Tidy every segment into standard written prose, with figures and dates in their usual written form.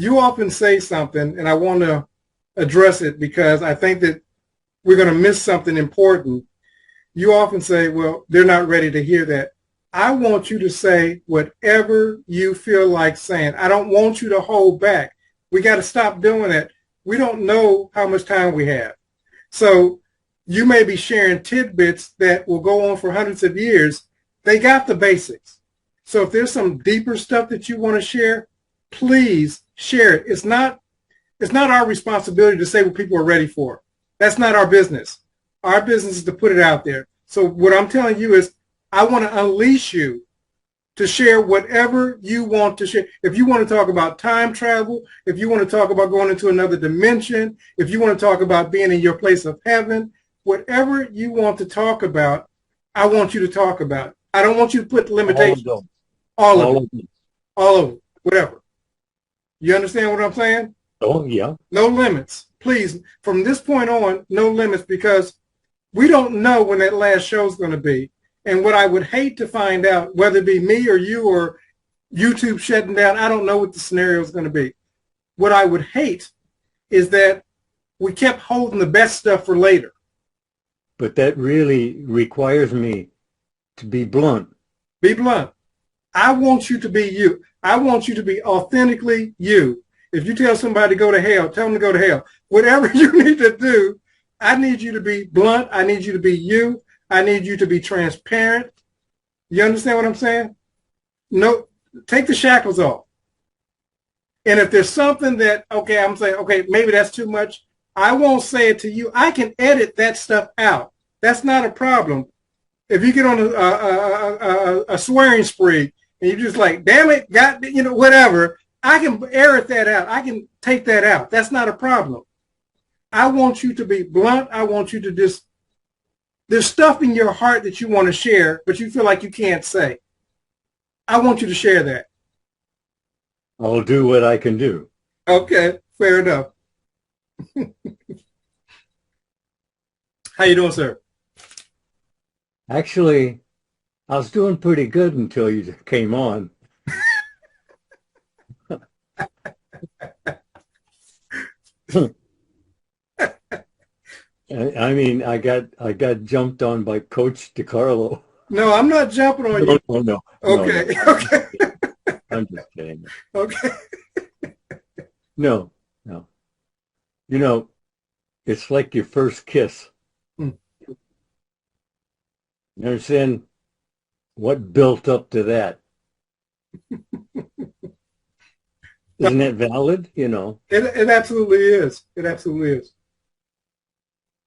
you often say something, and I want to address it because I think that we're going to miss something important. You often say, well, they're not ready to hear that. I want you to say whatever you feel like saying. I don't want you to hold back. We got to stop doing that. We don't know how much time we have. So you may be sharing tidbits that will go on for hundreds of years. They got the basics. So if there's some deeper stuff that you want to share, please share it. It's not our responsibility to say what people are ready for. That's not our business. Our business is to put it out there. So what I'm telling you is I want to unleash you to share whatever you want to share. If you want to talk about time travel, if you want to talk about going into another dimension, if you want to talk about being in your place of heaven, whatever you want to talk about, I want you to talk about it. I don't want you to put limitations. All of it. All of it. Whatever. You understand what I'm saying? Oh, yeah. No limits. Please, from this point on, no limits, because we don't know when that last show is going to be. And what I would hate to find out, whether it be me or you or YouTube shutting down, I don't know what the scenario is going to be. What I would hate is that we kept holding the best stuff for later. But that really requires me to be blunt. Be blunt. I want you to be you. I want you to be authentically you. If you tell somebody to go to hell, tell them to go to hell. Whatever you need to do, I need you to be blunt. I need you to be you. I need you to be transparent. You understand what I'm saying? No, take the shackles off. And if there's something that, okay, I'm saying, okay, maybe that's too much, I won't say it to you. I can edit that stuff out. That's not a problem. If you get on a swearing spree and you're just like, damn it, God, whatever, I can edit that out. I can take that out. That's not a problem. I want you to be blunt. I want you to just, there's stuff in your heart that you want to share, but you feel like you can't say. I want you to share that. I'll do what I can do. Okay, fair enough. How you doing, sir? Actually, I was doing pretty good until you came on. I mean, I got jumped on by Coach DeCarlo. No, I'm not jumping on you. Oh, no. Okay, No. okay. I'm just kidding. Okay. No. You know, it's like your first kiss. You understand what built up to that? Isn't that valid? It absolutely is. It absolutely is.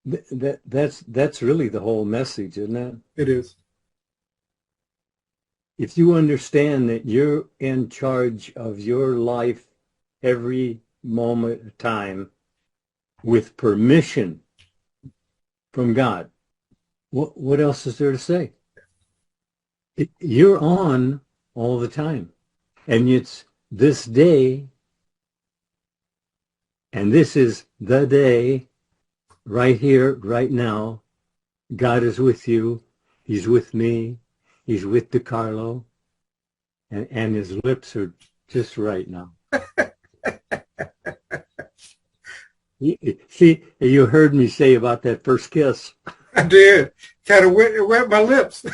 That's really the whole message, isn't it? It is. If you understand that you're in charge of your life every moment of time with permission from God, what else is there to say? You're on all the time. And it's this day, and this is the day, right here, right now. God is with you. He's with me. He's with DeCarlo. And his lips are just right now. See, you heard me say about that first kiss. I did. Kind of wet my lips.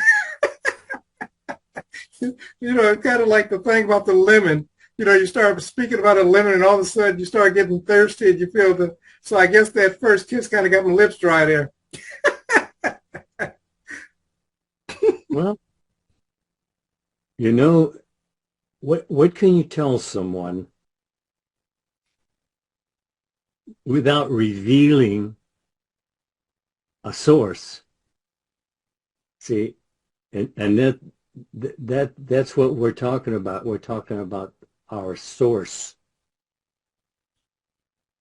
It's kind of like the thing about the lemon. You start speaking about a lemon and all of a sudden you start getting thirsty and you feel so I guess that first kiss kind of got my lips dry there. Well, what can you tell someone without revealing a source? See, and that's what we're talking about. We're talking about our source.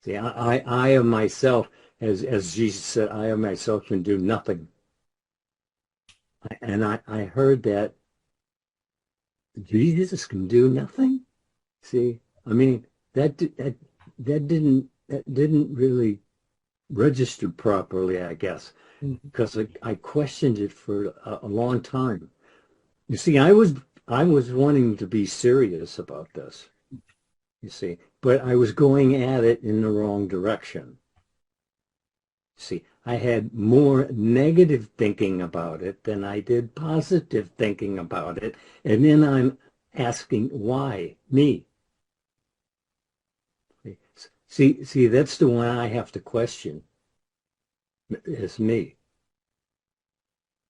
See, I of myself, as Jesus said, I of myself can do nothing. And I heard that Jesus can do nothing. See, I mean that didn't really register properly, I guess, because I questioned it for a long time. You see, I was wanting to be serious about this. You see, but I was going at it in the wrong direction. See, I had more negative thinking about it than I did positive thinking about it. And then I'm asking, why me? See, that's the one I have to question. It's me.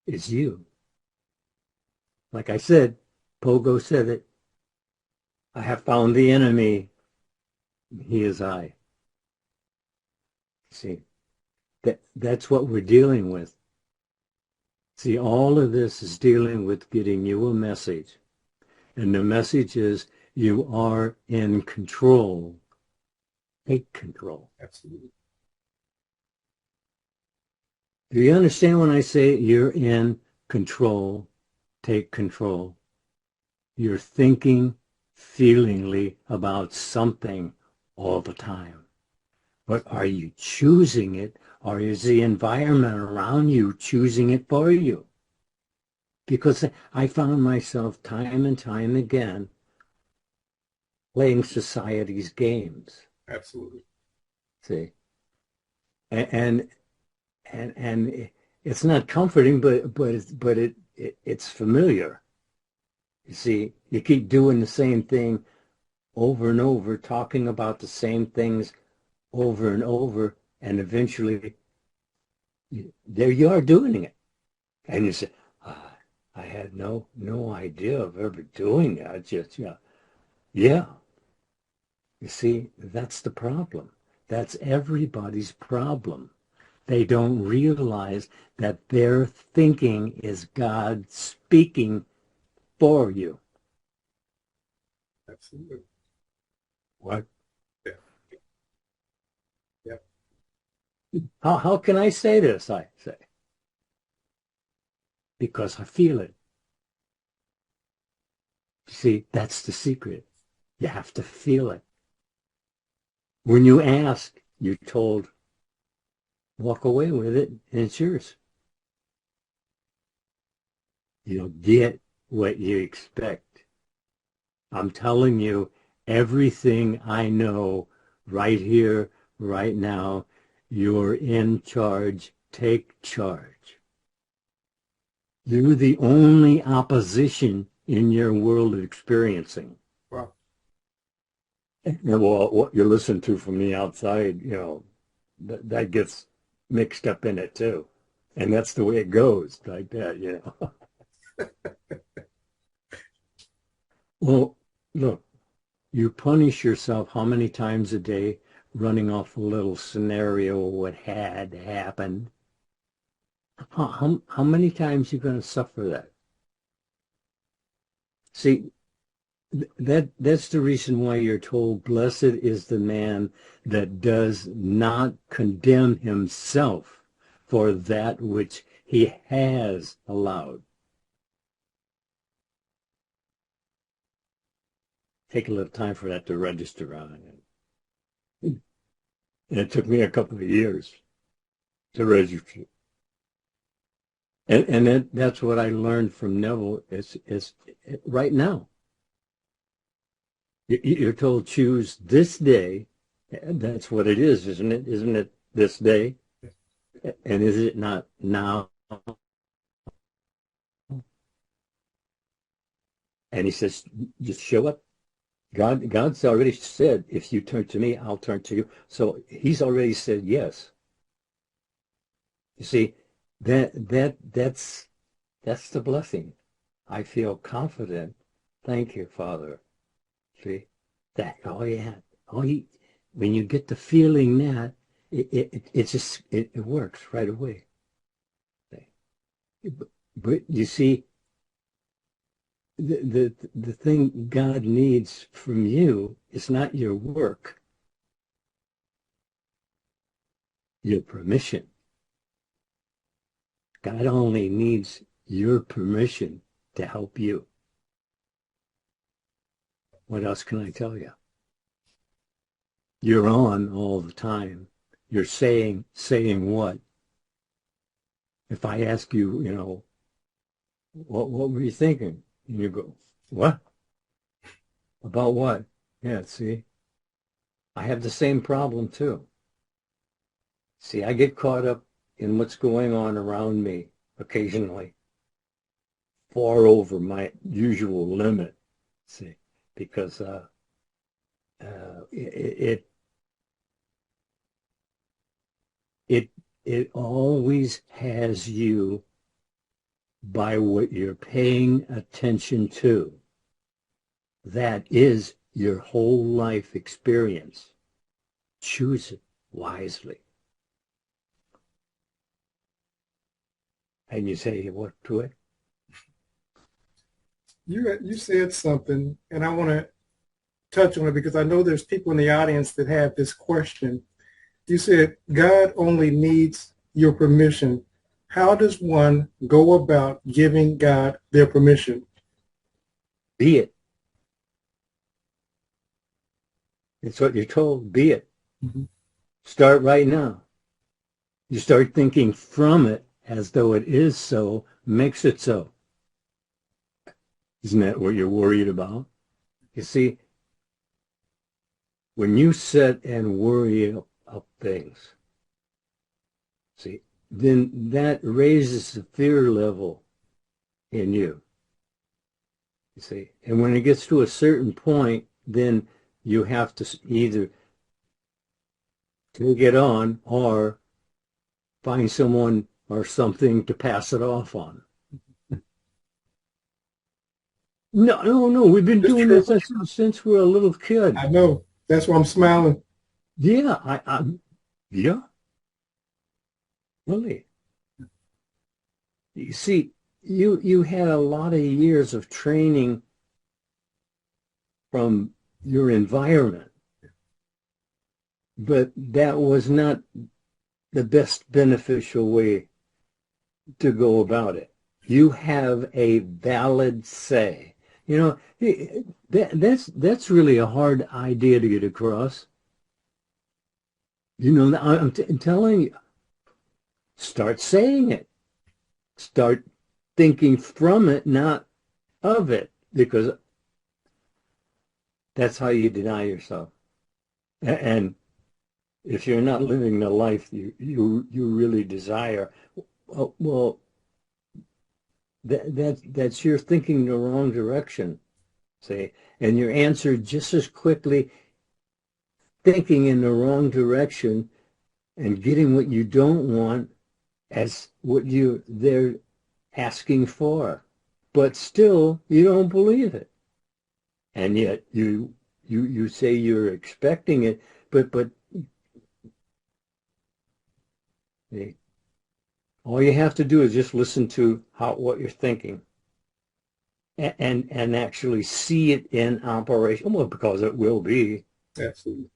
It's you. Like I said, Pogo said it. I have found the enemy. He is I. See, that's what we're dealing with. See, all of this is dealing with getting you a message. And the message is you are in control. Take control. Absolutely. Do you understand when I say you're in control? Take control. You're thinking feelingly about something all the time. But are you choosing it, or is the environment around you choosing it for you? Because I found myself time and time again playing society's games. Absolutely. See? And it's not comforting, but it's familiar. You see, you keep doing the same thing over and over, talking about the same things over and over, and eventually there you are doing it. And you say, I had no idea of ever doing that. Just, yeah. You see, that's the problem. That's everybody's problem. They don't realize that their thinking is God speaking for you. Absolutely. What? Yeah. Yeah. How can I say this? I say. Because I feel it. You see, that's the secret. You have to feel it. When you ask, you're told, walk away with it, and it's yours. You'll get what you expect. I'm telling you, everything I know right here, right now, you're in charge. Take charge. You're the only opposition in your world of experiencing. Wow. And well, what you listen to from the outside, that gets mixed up in it too. And that's the way it goes, like that. Well, look, you punish yourself how many times a day running off a little scenario of what had happened? How many times are you going to suffer that? See, that's the reason why you're told, blessed is the man that does not condemn himself for that which he has allowed. Take a little time for that to register on it. And it took me a couple of years to register. And that's what I learned from Neville is right now. You're told choose this day. That's what it is, isn't it? Isn't it this day? And is it not now? And he says, just show up. God's already said, if you turn to me, I'll turn to you. So he's already said yes. You see, that's the blessing. I feel confident. Thank you, Father. See, when you get the feeling that, it works right away. But you see, the thing God needs from you is not your work, your permission. God only needs your permission to help you. What else can I tell you? You're on all the time. You're saying what? If I ask you, what were you thinking? And you go, what? About what? Yeah, see? I have the same problem too. See, I get caught up in what's going on around me occasionally, far over my usual limit. See, because it it always has you by what you're paying attention to. That is your whole life experience. Choose it wisely. And you say, what to it? You said something, and I want to touch on it because I know there's people in the audience that have this question. You said God only needs your permission. How does one go about giving God their permission? Be it. It's what you're told. Be it. Mm-hmm. Start right now. You start thinking from it as though it is so, makes it so. Isn't that what you're worried about? You see, when you sit and worry up things, see, then that raises the fear level in you. You see, and when it gets to a certain point, then you have to either take it on or find someone or something to pass it off on. No. We've been doing this since we're a little kid. I know. That's why I'm smiling. Yeah, yeah. Really. You see, you had a lot of years of training from your environment, but that was not the best beneficial way to go about it. You have a valid say. You know, that's really a hard idea to get across. You know, I'm telling you, start saying it. Start thinking from it, not of it, because that's how you deny yourself. And if you're not living the life you really desire, well, that's your thinking the wrong direction, see, and your answer just as quickly thinking in the wrong direction and getting what you don't want as what they're asking for, but still you don't believe it, and yet you say you're expecting it, but all you have to do is just listen to what you're thinking and actually see it in operation. Well, because it will be. Absolutely.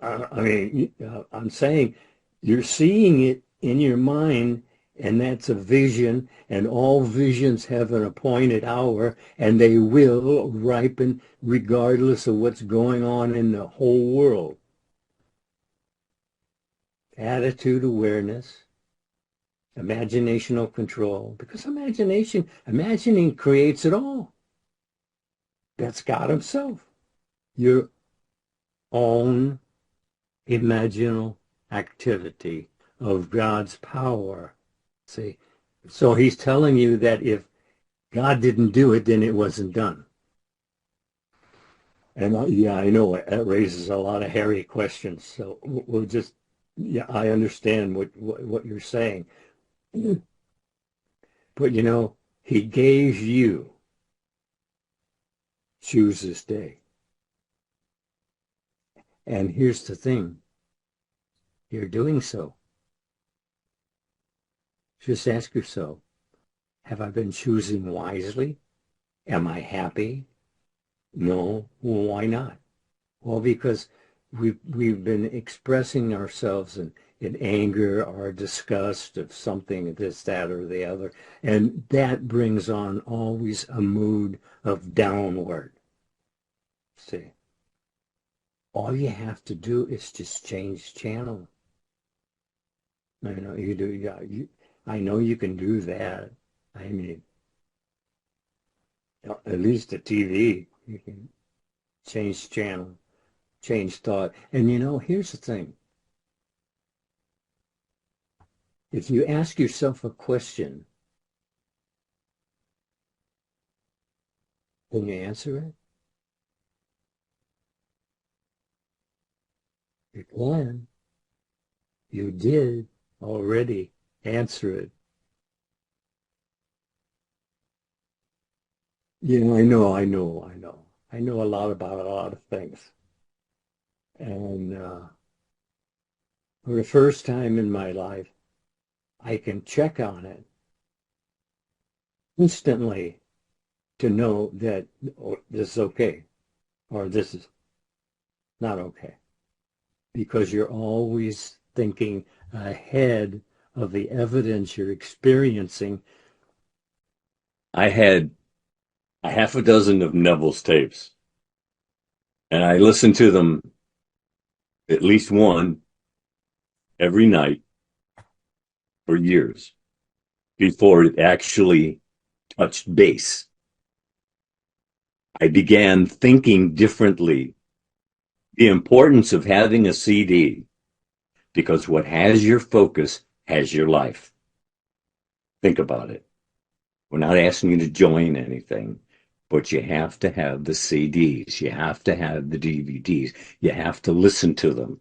I mean, I'm saying you're seeing it in your mind, and that's a vision, and all visions have an appointed hour, and they will ripen regardless of what's going on in the whole world. Attitude awareness. Imaginational control, because imagining creates it all. That's God himself. Your own imaginal activity of God's power. See, so he's telling you that if God didn't do it, then it wasn't done. And yeah, I know it raises a lot of hairy questions. So we'll just, yeah, I understand what you're saying. But you know, he gave you choose this day. And here's the thing. You're doing so. Just ask yourself, have I been choosing wisely? Am I happy? No. Well, why not? Well, because we've been expressing ourselves in anger or disgust of something, this, that, or the other. And that brings on always a mood of downward. See, all you have to do is just change channel. I know you do. Yeah, I know you can do that. I mean, at least the TV, you can change channel. change thought. And here's the thing. If you ask yourself a question, can you answer it? You can. You did already answer it. I know. I know a lot about a lot of things. And for the first time in my life, I can check on it instantly to know that this is okay or this is not okay. Because you're always thinking ahead of the evidence you're experiencing. I had a half a dozen of Neville's tapes, and I listened to them at least one every night for years before it actually touched base. I began thinking differently. The importance of having a CD, because what has your focus has your life. Think about it. We're not asking you to join anything, but you have to have the CDs. You have to have the DVDs. You have to listen to them.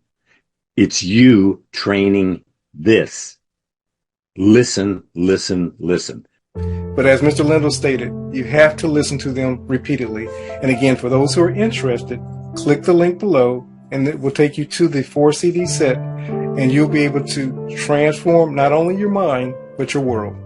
It's you training this. Listen, listen, listen. But as Mr. Lindell stated, you have to listen to them repeatedly. And again, for those who are interested, click the link below and it will take you to the 4 CD set, and you'll be able to transform not only your mind, but your world.